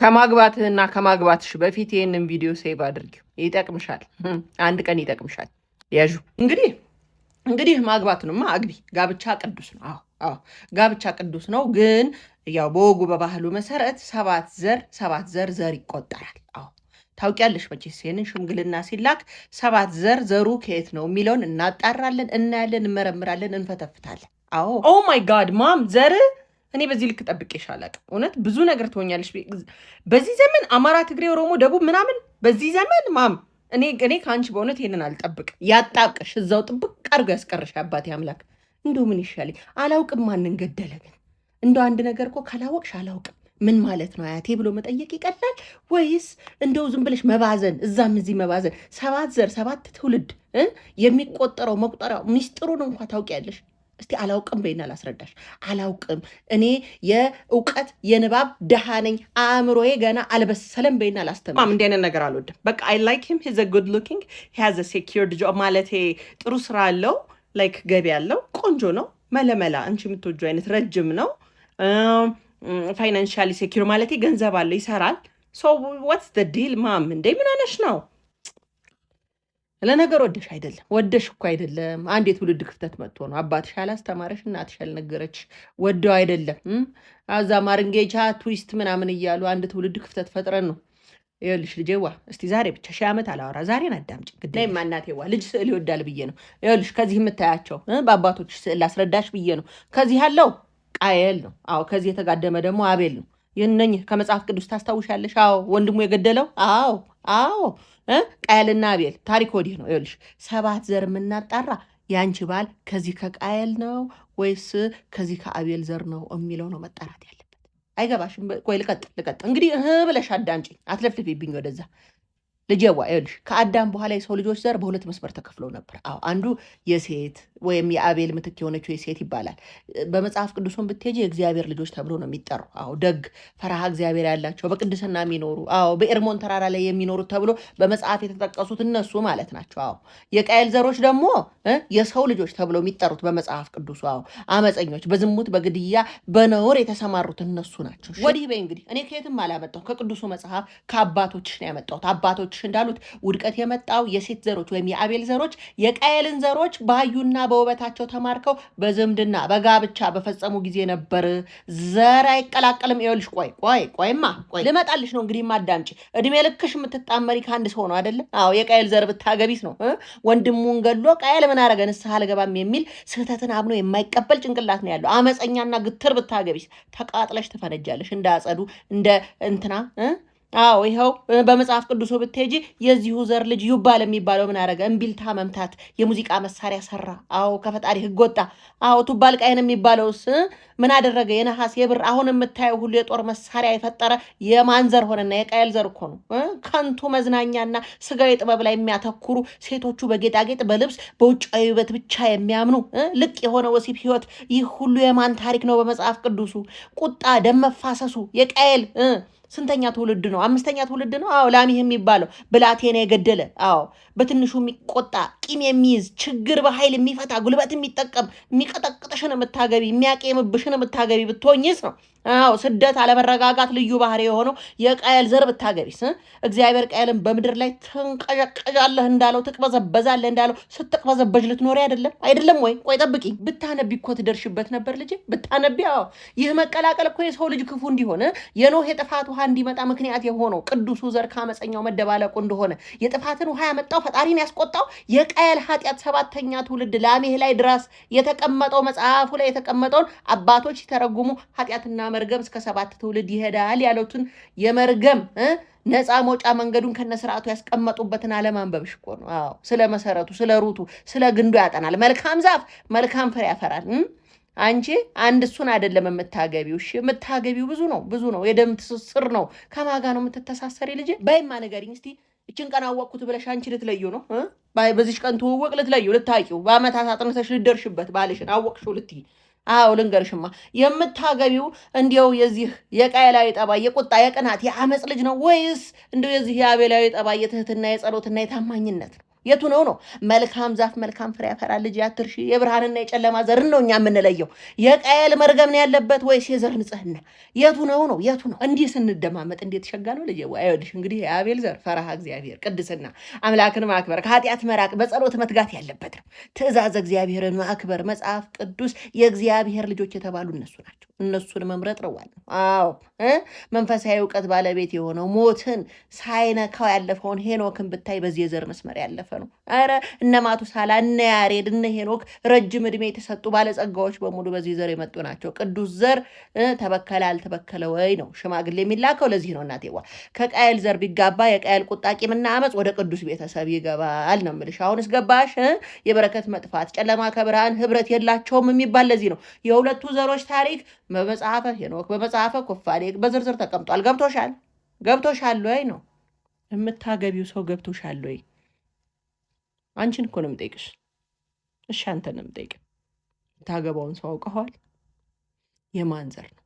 ከማግባትህና ከማግባትሽ በፊት ይህንን ቪዲዮ ሴቭ አድርጊው። ይጠቅምሻል፣ አንድ ቀን ይጠቅምሻል። ያዡ እንግዲህ ማግባትንማ አግቢ። ጋብቻ ቅዱስ ነው። አዎ ጋብቻ ቅዱስ ነው። ግን ያው በወጉ በባህሉ መሰረት ሰባት ዘር ይቆጠራል። አዎ ታውቂያለሽ መቼስ ይሄንን ሽምግልና ሲላክ 7 ዘሩ ከየት ነው የሚለውን እናጣራለን፣ እናያለን፣ እንመረምራለን፣ እንፈተፍታለን። አዎ ኦ ማይ ጋድ ማም ዘር እኔ በዚህ ልክ ጠብቄሽ አላውቅም። እውነት ብዙ ነገር ትሆኛለሽ በዚህ ዘመን። አማራ፣ ትግሬ፣ ኦሮሞ፣ ደቡብ ምናምን በዚህ ዘመን ማም እኔ ከአንቺ በእውነት ይሄንን አልጠብቅም። ያጣብቅሽ እዛው ጥብቅ አድርጎ ያስቀርሽ አባቴ አምላክ። እንደው ምን ይሻለኝ አላውቅም። ማንን ገደለ ግን? እንደው አንድ ነገር እኮ ካላወቅሽ አላውቅም ምን ማለት ነው አያቴ ብሎ መጠየቅ ይቀላል ወይስ እንደው ዝም ብለሽ መባዘን እዛም እዚህ መባዘን? 7 ትውልድ የሚቆጠረው መቁጠሪያው ሚስጥሩን እንኳ ታውቂያለሽ? እስቲ አላውቅም በይና ላስረዳሽ። አላውቅም እኔ የእውቀት የንባብ ደሃ ነኝ፣ አእምሮዬ ገና አልበሰለም በይና ላስተምር። እንዲህ አይነት ነገር አልወድም። በቃ አይ ላይክ ሂም ሂዝ አ ጉድ ሉኪንግ ሂ ሃዝ አ ሴኪርድ ጆብ ማለት ጥሩ ስራ አለው፣ ላይክ ገቢ አለው፣ ቆንጆ ነው፣ መለመላ አንቺ የምትወጂው አይነት ረጅም ነው፣ ፋይናንሻሊ ሴኪር ማለት ገንዘብ አለው፣ ይሰራል። ሶ ዋትስ ዘ ዲል ማም? እንዴ ምን ሆነሽ ነው? ለነገር ወደሽ አይደለም፣ ወደሽ እኮ አይደለም። አንድ የትውልድ ክፍተት መጥቶ ነው። አባትሽ አላስተማረሽ፣ እናትሽ አልነገረች፣ ወደው አይደለም። አዛ ማርንጌቻ ትዊስት ምናምን እያሉ አንድ ትውልድ ክፍተት ፈጥረን ነው። ይኸውልሽ ልጄዋ እስቲ ዛሬ ብቻ 1000 ዓመት አላወራ፣ ዛሬን አዳምጪ። ግዴ ማናቴዋ ልጅ ስዕል ይወዳል ብዬ ነው። ይኸውልሽ ከዚህ የምታያቸው በአባቶች ስዕል ላስረዳሽ ብዬ ነው። ከዚህ ያለው ቃየል ነው። አዎ ከዚህ የተጋደመ ደግሞ አቤል ነው። ይህነኝ ከመጽሐፍ ቅዱስ ታስታውሻለሽ? አዎ ወንድሙ የገደለው አዎ ቃየልና አቤል ታሪክ ወዲህ ነው። ይኸውልሽ 7 ዘር የምናጣራ ያንቺ ባል ከዚህ ከቃየል ነው ወይስ ከዚህ ከአቤል ዘር ነው የሚለው ነው መጣራት ያለበት። አይገባሽም? ቆይ ልቀጥ እንግዲህ ብለሽ አዳምጪ፣ አትለፍልፊብኝ ወደዛ። ልጄዋ ይኸውልሽ ከአዳም በኋላ የሰው ልጆች ዘር በሁለት መስመር ተከፍለው ነበር። አዎ አንዱ የሴት ወይም የአቤል ምትክ የሆነችው የሴት ይባላል። በመጽሐፍ ቅዱስን ብትሄጂ የእግዚአብሔር ልጆች ተብሎ ነው የሚጠሩ። አዎ ደግ ፈራሃ እግዚአብሔር ያላቸው በቅድስና የሚኖሩ አዎ በኤርሞን ተራራ ላይ የሚኖሩት ተብሎ በመጽሐፍ የተጠቀሱት እነሱ ማለት ናቸው። አዎ የቃየል ዘሮች ደግሞ የሰው ልጆች ተብሎ የሚጠሩት በመጽሐፍ ቅዱሱ አዎ አመፀኞች፣ በዝሙት በግድያ በነውር የተሰማሩት እነሱ ናቸው። ወዲህ በይ እንግዲህ እኔ ከየትም አላመጣሁ ከቅዱሱ መጽሐፍ ከአባቶችሽ ነው ያመጣሁት። አባቶች እንዳሉት ውድቀት የመጣው የሴት ዘሮች ወይም የአቤል ዘሮች የቃየልን ዘሮች ባዩና በውበታቸው ተማርከው በዝምድና በጋብቻ በፈጸሙ ጊዜ ነበር። ዘር አይቀላቀልም። ይኸውልሽ ቆይማ ልመጣልሽ ነው እንግዲህ ማዳምጪ። እድሜ ልክሽ የምትጣመሪ ከአንድ ሰው ነው አይደለም? አዎ የቃየል ዘር ብታገቢስ ነው ወንድሙን ገሎ ቃየል ምን አረገ ንስሐ አልገባም የሚል ስህተትን አምኖ የማይቀበል ጭንቅላት ነው ያለው። አመፀኛና ግትር ብታገቢስ ተቃጥለሽ ትፈነጃለሽ እንዳጸዱ እንደ እንትና አዎ ይኸው በመጽሐፍ ቅዱሱ ብትሄጂ የዚሁ ዘር ልጅ ይባል የሚባለው ምን አረገ? እምቢልታ መምታት የሙዚቃ መሳሪያ ሰራ። አዎ ከፈጣሪ ሕግ ወጣ። አዎ ቱባል ቃየን የሚባለውስ ምን አደረገ? የነሐስ የብር አሁን የምታየው ሁሉ የጦር መሳሪያ የፈጠረ የማን ዘር ሆነና? የቃየል ዘር እኮ ነው። ከንቱ መዝናኛና ስጋዊ ጥበብ ላይ የሚያተኩሩ ሴቶቹ በጌጣጌጥ በልብስ በውጫዊ ውበት ብቻ የሚያምኑ ልቅ የሆነ ወሲብ ህይወት፣ ይህ ሁሉ የማን ታሪክ ነው? በመጽሐፍ ቅዱሱ ቁጣ ደም መፋሰሱ የቃየል ስንተኛ ትውልድ ነው? 5ኛ ትውልድ ነው። አዎ ላሚህ የሚባለው ብላቴና የገደለ አዎ በትንሹ የሚቆጣ ቂም የሚይዝ ችግር በኃይል የሚፈታ ጉልበት የሚጠቀም የሚቀጠቅጥሽን የምታገቢ የሚያቄምብሽን የምታገቢ ብትሆኝስ ነው። አዎ ስደት አለመረጋጋት ልዩ ባህሪ የሆነው የቃየል ዘር ብታገቢስ? እግዚአብሔር ቃየልን በምድር ላይ ትንቀዠቀዣለህ እንዳለው ትቅበዘበዛለህ እንዳለው ስትቅበዘበዥ ልትኖሪ አይደለም ወይ? ቆይ ጠብቂ። ብታነቢ እኮ ትደርሽበት ነበር ልጄ ብታነቢ። አዎ ይህ መቀላቀል እኮ የሰው ልጅ ክፉ እንዲሆን የኖህ የጥፋት ውሃ እንዲመጣ ምክንያት የሆነው ቅዱሱ ዘር ከአመፀኛው መደባለቁ እንደሆነ የጥፋትን ውሃ ያመጣው ፈጣሪን ያስቆጣው የቃየል ኃጢአት 7ኛ ትውልድ ላሜህ ላይ ድረስ የተቀመጠው መጽሐፉ ላይ የተቀመጠውን አባቶች ሲተረጉሙ ኃጢአትና መርገም እስከ 7 ትውልድ ይሄዳል ያሉትን የመርገም ነፃ መውጫ መንገዱን ከነስርዓቱ ያስቀመጡበትን አለማንበብሽ እኮ ነው። አዎ ስለ መሰረቱ ስለ ሩቱ ስለ ግንዱ ያጠናል። መልካም ዛፍ መልካም ፍሬ ያፈራል። አንቺ አንድ እሱን አይደለም የምታገቢው። እሺ የምታገቢው ብዙ ነው። የደም ትስስር ነው። ከማጋ ነው የምትተሳሰሪ ልጄ? በይማ ንገሪኝ እስቲ። እችን ቀን አወቅኩት ብለሽ አንቺ ልትለዩ ነው? በዚች ቀን ትውውቅ ልትለዩ ልታቂው በአመታት አጥንተሽ ልደርሽበት ባልሽን አወቅሽው ልትይ። አዎ ልንገርሽማ የምታገቢው እንዲያው የዚህ የቃየላዊ ጠባይ የቁጣ የቅናት የአመፅ ልጅ ነው ወይስ እንዲያው የዚህ የአቤላዊ ጠባይ የትህትና የጸሎትና የታማኝነት ነው? የቱ ነው? መልካም ዛፍ መልካም ፍሬ ያፈራል ልጅ አትርሺ። የብርሃንና የጨለማ ዘርን ነው እኛ የምንለየው። የቃየል መርገም ነው ያለበት ወይስ የዘር ንጽህና? የቱ ነው? የቱ ነው? እንዲህ ስንደማመጥ እንዴት ሸጋ ነው ልጅ። አይወድሽ እንግዲህ የአቤል ዘር ፈረሃ እግዚአብሔር፣ ቅድስና፣ አምላክን ማክበር፣ ከኃጢአት መራቅ፣ በጸሎት መትጋት ያለበት ነው። ትእዛዝ እግዚአብሔርን ማክበር። መጽሐፍ ቅዱስ የእግዚአብሔር ልጆች የተባሉ እነሱ ናቸው። እነሱን መምረጥ ነው ዋናው። አዎ መንፈሳዊ እውቀት ባለቤት የሆነው ሞትን ሳይነካው ያለፈውን ሄኖክን ብታይ በዚህ የዘር መስመር ያለፈ ነው። ኧረ እነ ማቱሳላ እነ ያሬድ እነ ሄኖክ ረጅም ዕድሜ የተሰጡ ባለጸጋዎች በሙሉ በዚህ ዘር የመጡ ናቸው። ቅዱስ ዘር ተበከለ አልተበከለ ወይ ነው ሽማግሌ የሚላከው። ለዚህ ነው እናቴዋ ከቃየል ዘር ቢጋባ የቃየል ቁጣ ቂምና አመፅ ወደ ቅዱስ ቤተሰብ ይገባል ነው የምልሽ። አሁንስ ገባሽ? የበረከት መጥፋት ጨለማ ከብርሃን ህብረት የላቸውም የሚባል ለዚህ ነው። የሁለቱ ዘሮች ታሪክ በመጽሐፈ ሄኖክ በመጽሐፈ ኩፋሌ በዝርዝር ተቀምጧል። ገብቶሻል ወይ ነው የምታገቢው ሰው ገብቶሻል ወይ? አንቺን እኮ ነው የምጠይቅሽ። እሺ አንተን ነው የምጠይቅ። የምታገባውን ሰው አውቀዋል? የማን ዘር ነው?